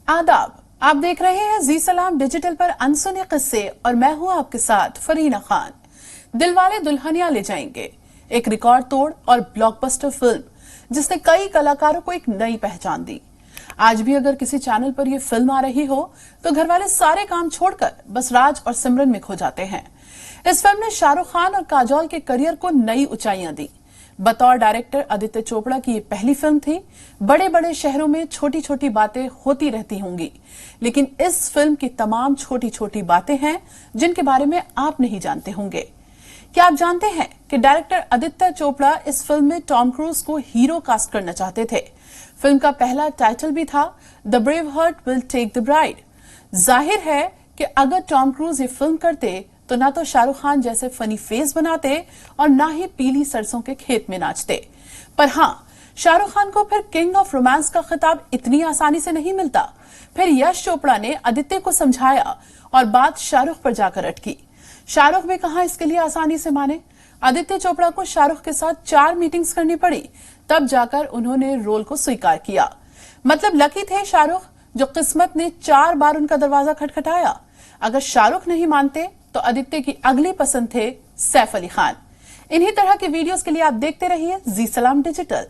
आदाब, आप देख रहे हैं जी सलाम डिजिटल पर अनसुने किस्से और मैं हूं आपके साथ फरीना खान। दिलवाले दुल्हनिया ले जाएंगे, एक रिकॉर्ड तोड़ और ब्लॉकबस्टर फिल्म जिसने कई कलाकारों को एक नई पहचान दी। आज भी अगर किसी चैनल पर यह फिल्म आ रही हो तो घर वाले सारे काम छोड़कर बस राज और सिमरन में खो जाते हैं। इस फिल्म ने शाहरुख खान और काजोल के करियर को नई ऊंचाइयां दी। बतौर डायरेक्टर आदित्य चोपड़ा की ये पहली फिल्म थी। बड़े बड़े शहरों में छोटी छोटी बातें होती रहती होंगी, लेकिन इस फिल्म की तमाम छोटी छोटी बातें हैं जिनके बारे में आप नहीं जानते होंगे। क्या आप जानते हैं कि डायरेक्टर आदित्य चोपड़ा इस फिल्म में टॉम क्रूज को हीरो कास्ट करना चाहते थे। फिल्म का पहला टाइटल भी था the brave heart will take the bride. जाहिर है कि अगर टॉम क्रूज ये फिल्म करते तो ना तो शाहरुख खान जैसे फनी फेस बनाते और ना ही पीली सरसों के खेत में नाचते। पर हां, शाहरुख खान को फिर किंग ऑफ रोमांस का खिताब इतनी आसानी से नहीं मिलता। फिर यश चोपड़ा ने आदित्य को समझाया और बात शाहरुख पर जाकर अटकी। शाहरुख भी कहां इसके लिए आसानी से माने। आदित्य चोपड़ा को शाहरुख के साथ 4 मीटिंग्स करनी पड़ी, तब जाकर उन्होंने रोल को स्वीकार किया। मतलब लकी थे शाहरुख, जो किस्मत ने 4 बार उनका दरवाजा खटखटाया। अगर शाहरुख नहीं मानते तो आदित्य की अगली पसंद थे सैफ अली खान। इन्हीं तरह के वीडियोस के लिए आप देखते रहिए जी सलाम डिजिटल।